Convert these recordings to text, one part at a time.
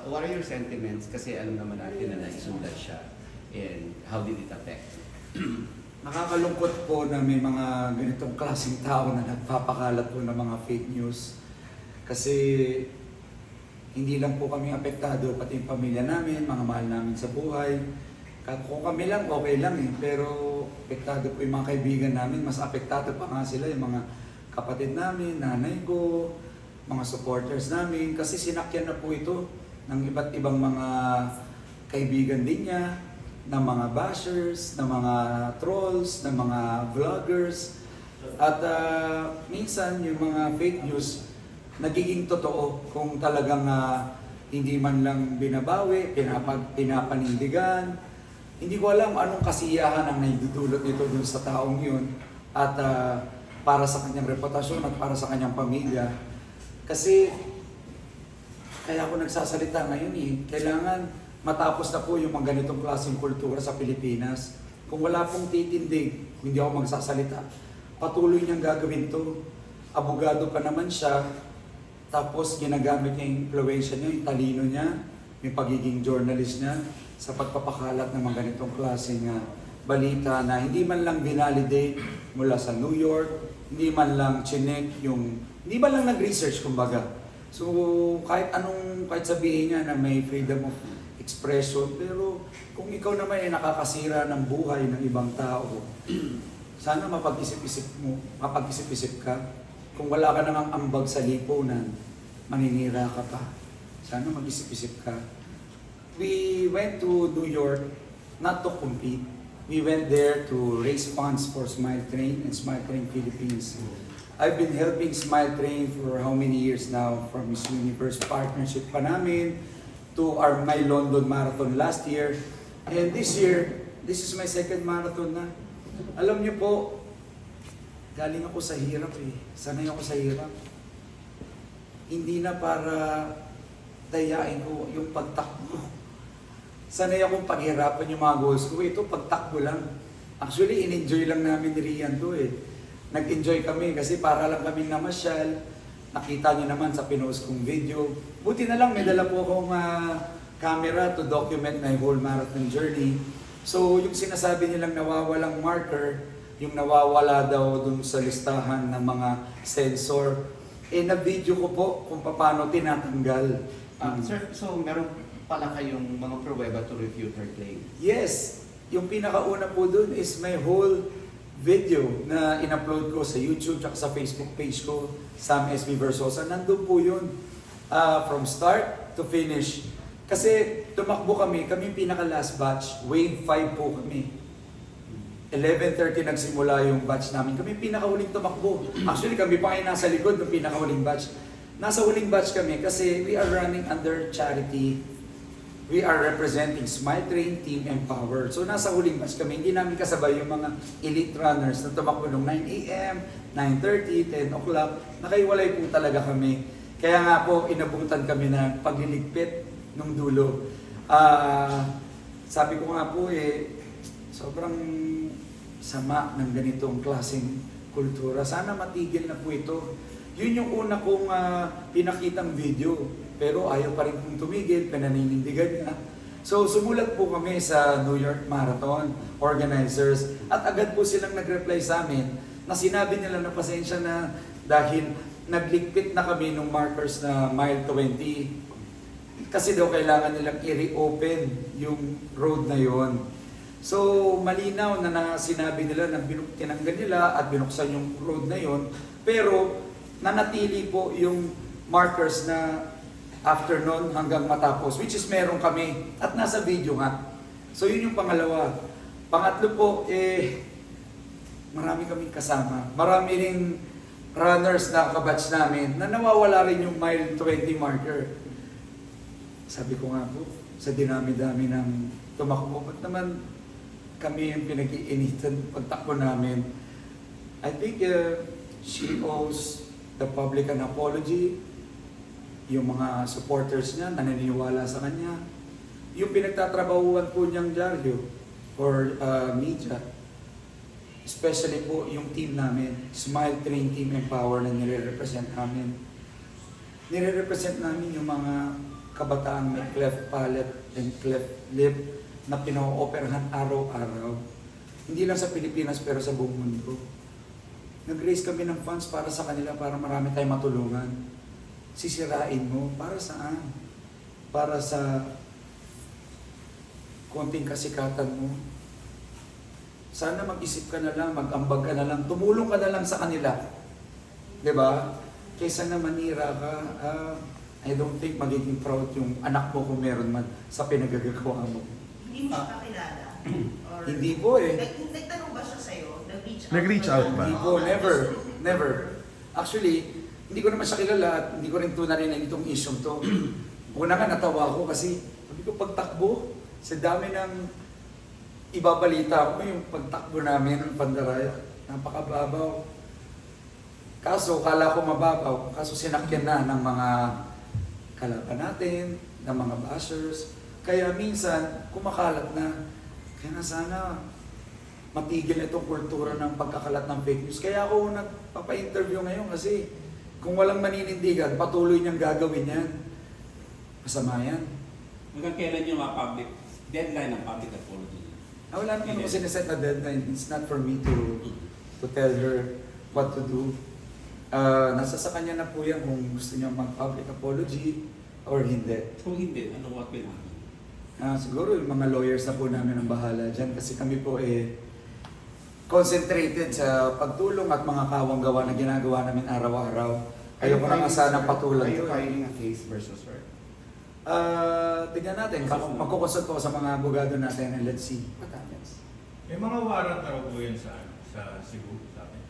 What are your sentiments? Kasi alam naman natin na naisulat siya. And how did it affect? Nakakalungkot po na may mga ganitong klaseng tao na nagpapakalat po ng mga fake news. Kasi hindi lang po kami apektado, pati yung pamilya namin, mga mahal namin sa buhay. Kung kami lang, okay lang eh. Pero apektado po yung mga kaibigan namin, mas apektado pa nga sila yung mga kapatid namin, nanay ko, mga supporters namin. Kasi sinakyan na po ito ng iba't ibang mga kaibigan din niya, ng mga bashers, ng mga trolls, ng mga vloggers. At minsan yung mga fake news nagiging totoo kung talagang hindi man lang binabawi, pinapanindigan. Hindi ko alam anong kasiyahan ang naidudulot nito dun sa taong yun at para sa kanyang reputasyon at para sa kanyang pamilya. Kasi kaya ako nagsasalita ngayon eh, kailangan matapos na po yung mga ganitong klaseng kultura sa Pilipinas. Kung wala pong titindig, hindi ako magsasalita. Patuloy niyang gagawin to. Abogado pa naman siya, tapos ginagamit niya yung influensya niya, yung talino niya, yung pagiging journalist niya sa pagpapakalat ng mga ganitong klaseng balita na hindi man lang binalidate mula sa New York, hindi man lang chinek hindi man lang nag-research kumbaga. So kahit sabihin niya na may freedom of expression, pero kung ikaw naman ay nakakasira ng buhay ng ibang tao, sana mapag-isip-isip ka. Kung wala ka namang ambag sa lipunan, maninira ka pa. Sana mag-isip-isip ka. We went to New York not to compete. We went there to raise funds for Smile Train and Smile Train Philippines. I've been helping Smile Train for how many years now, from Miss Universe partnership pa namin to my London Marathon last year. And this year, this is my second marathon na. Alam niyo po, galing ako sa hirap eh. Sanay ako sa hirap. Hindi na para dayain ko yung pagtakbo. Sanay akong paghirapan yung mga goals ko. Ito, pagtakbo lang. Actually, in-enjoy lang namin ni Rian to eh. Nag-enjoy kami kasi para lang kami namasyal. Nakita niyo naman sa pinost kong video. Buti na lang, may dala po akong camera to document my whole marathon journey. So, yung sinasabi nilang nawawalang marker, yung nawawala daw dun sa listahan ng mga sensor, na-video ko po kung paano tinatanggal. Sir, so meron pala kayong mga pruweba to refute her claim? Yes! Yung pinakauna po dun is my whole video na in-upload ko sa YouTube at sa Facebook page ko, Sam SB Versosa. Nandun po yun. From start to finish. Kasi tumakbo kami yung pinaka-last batch, wave 5 po kami. 11:30 nagsimula yung batch namin. Kami pinakahuling tumakbo. Actually, kami pa kayo nasa likod ng pinakahuling batch. Nasa huling batch kami kasi we are running under charity. We are representing Smile Train Team Empower. So nasa huling batch kami. Hindi namin kasabay yung mga elite runners na tumakbo ng 9 a.m., 9:30, 10 o'clock. Nakaiwalay po talaga kami. Kaya nga po, inabutan kami na pagliligpit nung dulo. Sabi ko nga po sobrang sama ng ganitong klaseng kultura. Sana matigil na po ito. Yun yung una kong pinakitang video. Pero ayaw pa rin kong tumigil, pinaninindigan niya. So sumulat po kami sa New York Marathon organizers at agad po silang nag-reply sa amin na sinabi nila na pasensya na dahil nagligpit na kami ng markers na mile 20 kasi daw kailangan nilang i-reopen yung road na yon. So, malinaw na sinabi nila na tinanggal nila at binuksan yung road na yon. Pero, nanatili po yung markers na after nun hanggang matapos, which is meron kami at nasa video nga. So, yun yung pangalawa. Pangatlo po, marami kaming kasama. Marami ring runners na kabatch namin na nawawala rin yung mile 20 marker. Sabi ko nga po, sa dinami-dami ng tumakbo, ba't naman kami yung pinag-iinitan pagtakbo namin? I think she owes the public an apology. Yung mga supporters niya, naniniwala sa kanya. Yung pinagtatrabahuan po niyang dyaryo for media. Especially po yung team namin, Smile Train Team Empower na nire-represent namin. Nire-represent namin yung mga kabataan may cleft palate and cleft lip na pino-operahan araw-araw. Hindi lang sa Pilipinas pero sa buong mundo. Nag-raise kami ng funds para sa kanila para marami tayong matulungan. Sisirain mo, para saan? Para sa konting kasikatan mo. Sana mag-isip ka na lang, mag-ambag ka na lang, tumulong ka na lang sa kanila. 'Di ba? Kaysa na manira ka, I don't think magiging proud yung anak mo kung meron man sa pinagagagawa mo. Hindi mo siya kakilala? Or, Hindi po eh. Nagtanong ba siya sa'yo? Nag-reach out ba? Hindi po, never. Never. Actually, hindi ko naman siya kilala at hindi ko rin ito narinig itong issue to. Una nga natawa ko kasi sabi ko pagtakbo, sa dami ng ibabalita ko yung pagtakbo namin ng Pandaraya. Napakababaw. Kaso, kala ko mababaw. Kaso sinakyan na ng mga kalaban natin, ng mga bashers. Kaya minsan, kumakalat na. Kaya na sana matigil na itong kultura ng pagkakalat ng fake news. Kaya ako nagpapa-interview ngayon kasi kung walang maninindigan, patuloy niyang gagawin yan. Masama yan. Hanggang kailan yung public deadline ng public apology? Wala naman ako siniset na deadline. It's not for me to tell her what to do. Nasa sa kanya na po yan kung gusto niya mag-public apology or hindi. Kung hindi, ano what will happen? Siguro yung mga lawyers na po namin ang bahala dyan kasi kami po concentrated sa pagtulong at mga kawang-gawa na ginagawa namin araw-araw. Ayoko na nga sana patulan Are you to. filing a case versus her? Tignan natin, magkukonsult po sa mga abogado natin and let's see what happens. May mga warrant na po yan sa Cebu, sa atin.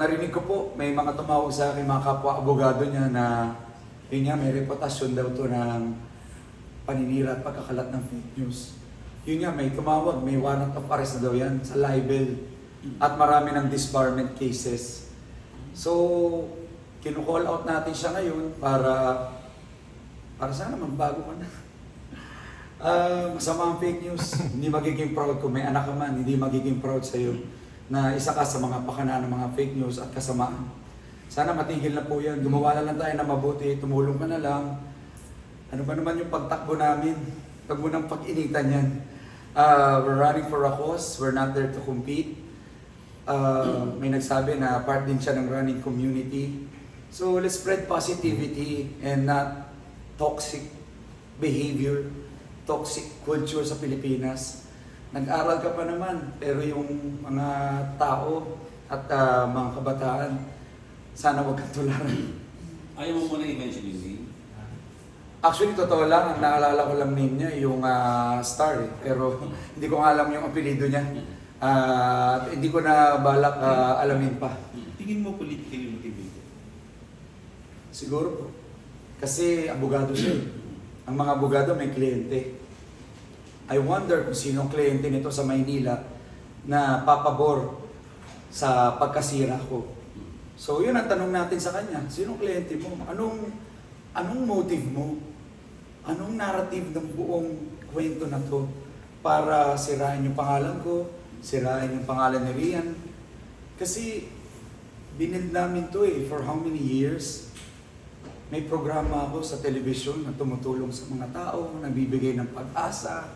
Narinig ko po, may mga tumawag sa akin, mga kapwa abogado niya na yun nga, may reputasyon daw to ng paninira at pagkakalat ng fake news. Yun nga, may tumawag, may warrant of arrest na daw yan sa libel at marami ng disbarment cases. So, kinu-call out natin siya ngayon para sana magbago ka na. Masama ang fake news. Hindi magiging proud kung may anak ka man, hindi magiging proud sa'yo na isa ka sa mga pakana ng mga fake news at kasamaan. Sana matigil na po yan. Gumawa na lang tayo na mabuti, tumulong ka na lang. Ano ba naman yung pagtakbo namin? Huwag mo nang pag-initan yan. We're running for a cause, we're not there to compete. May nagsabi na part din siya ng running community. So let's spread positivity and not toxic behavior, toxic culture sa Pilipinas. Nag-aral ka pa naman, pero yung mga tao at mga kabataan, sana wag kang tularan. Ayaw mo muna i-mention yung name? Actually, totoo lang, ang naalala ko lang name niya, yung Star eh. Pero hindi ko nga alam yung apelido niya. Hindi ko na balak alamin pa. Tingin mo politically motivated? Siguro po. Kasi abogado siya. Ang mga abogado may kliyente. I wonder kung sino ang kliyente nito sa Maynila na papabor sa pagkasira ko. So yun ang tanong natin sa kanya. Sinong kliyente mo? Anong motive mo? Anong narrative ng buong kwento na to para sirain yung pangalan ko, sirain yung pangalan ni Rian? Kasi binild namin to for how many years? May programa ako sa television na tumutulong sa mga tao, nagbibigay ng pag-asa,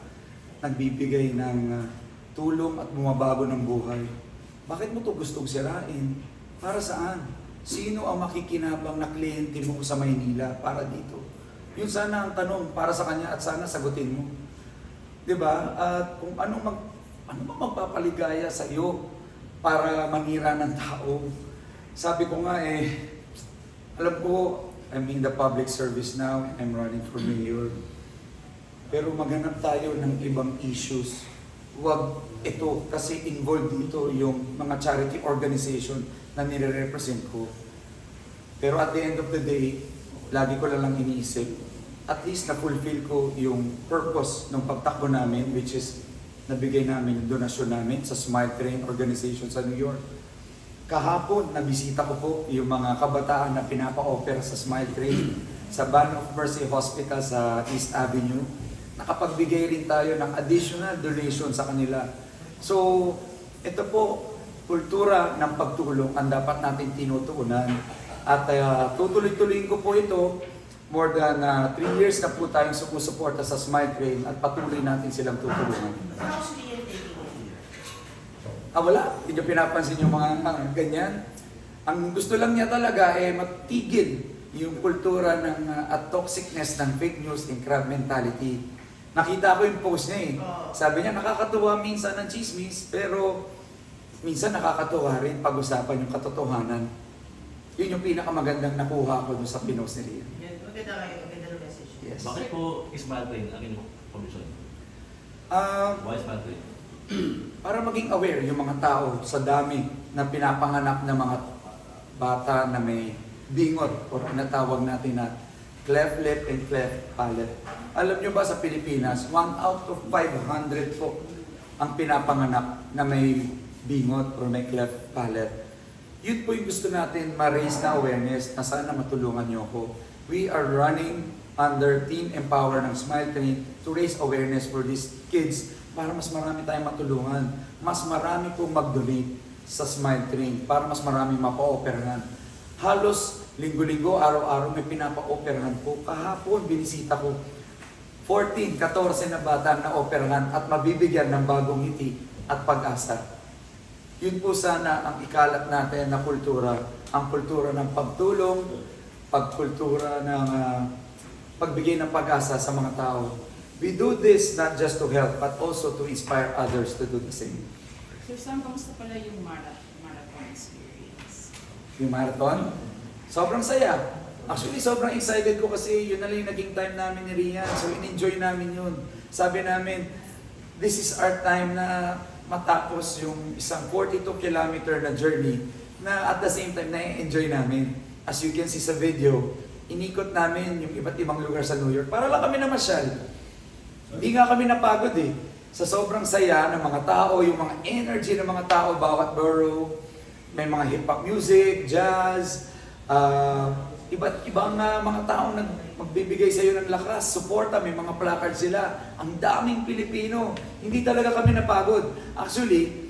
nagbibigay ng tulong at bumabago ng buhay. Bakit mo to gustong sirain? Para saan? Sino ang makikinabang na kliyente mo sa Maynila para dito? Yun sana ang tanong para sa kanya at sana sagutin mo. 'Di ba? At kung ano ba magpapaligaya sa iyo para manira ng tao? Sabi ko nga alam ko I'm in the public service now, I'm running for mayor. Pero maghanap tayo ng ibang issues. Huwag ito kasi involved dito yung mga charity organization na nire-represent ko. Pero at the end of the day, lagi ko lang iniisip, at least na-fulfill ko yung purpose ng pagtakbo namin, which is nabigay namin yung donasyon namin sa Smile Train Organization sa New York. Kahapon, nabisita ko po yung mga kabataan na pinapa-opera sa Smile Train sa Band of Mercy Hospital sa East Avenue. Nakapagbigay rin tayo ng additional donation sa kanila. So, ito po, kultura ng pagtulong ang dapat natin tinutuunan. At tutuloy-tuloyin ko po ito more than 3 years na po tayong sumusuporta sa Smile Train at patuloy natin silang tutulungan. How's Lian taking it? Wala. Hindi nyo pinapansin yung mga ganyan. Ang gusto lang niya talaga matigil yung kultura ng at toxicness ng fake news and crab mentality. Nakita ko yung post niya Sabi niya, nakakatuwa minsan ng chismis, pero minsan nakakatuwa rin pag-usapan yung katotohanan. Yun yung pinakamagandang nakuha ko dun sa pinost ni Lian. Yan, maganda kayo, maganda ng message. Yes. Bakit po Smile Train ang inyong komisyon? Why Smile Train? Para maging aware yung mga tao sa dami na pinapanganak ng mga bata na may bingot o tinatawag natin na cleft lip and cleft palate. Alam nyo ba sa Pilipinas, 1 out of 500 po ang pinapanganak na may bingot or may cleft palate. Yun po yung gusto natin ma-raise na awareness na sana matulungan nyo ako. We are running under Team Empower ng Smile Train to raise awareness for these kids para mas marami tayong matulungan. Mas marami pong mag-donate sa Smile Train para mas marami mapa-operahan. Halos linggo-linggo, araw-araw may pinapa-operahan po. Kahapon, binisita ko 14, 14 na bata na operahan at mabibigyan ng bagong ngiti at pag-asa. Yun po sana ang ikalat natin na kultura. Ang kultura ng pagtulong, pagkultura ng pagbigay ng pag-asa sa mga tao. We do this not just to help, but also to inspire others to do the same. So, Sam, kamusta pala yung marathon experience? Yung marathon, sobrang saya. Actually, sobrang excited ko kasi yun na lang yung naging time namin ni Rian. So, in-enjoy namin yun. Sabi namin, this is our time na matapos yung isang 42 kilometer na journey na at the same time na-enjoy namin. As you can see sa video, inikot namin yung iba't ibang lugar sa New York para lang kami namasyal. Hindi nga kami napagod sa sobrang saya ng mga tao, yung mga energy ng mga tao, bawat borough, may mga hip-hop music, jazz, iba't ibang mga taong magbibigay sa iyo ng lakas, suporta, may mga placard sila. Ang daming Pilipino. Hindi talaga kami napagod. Actually,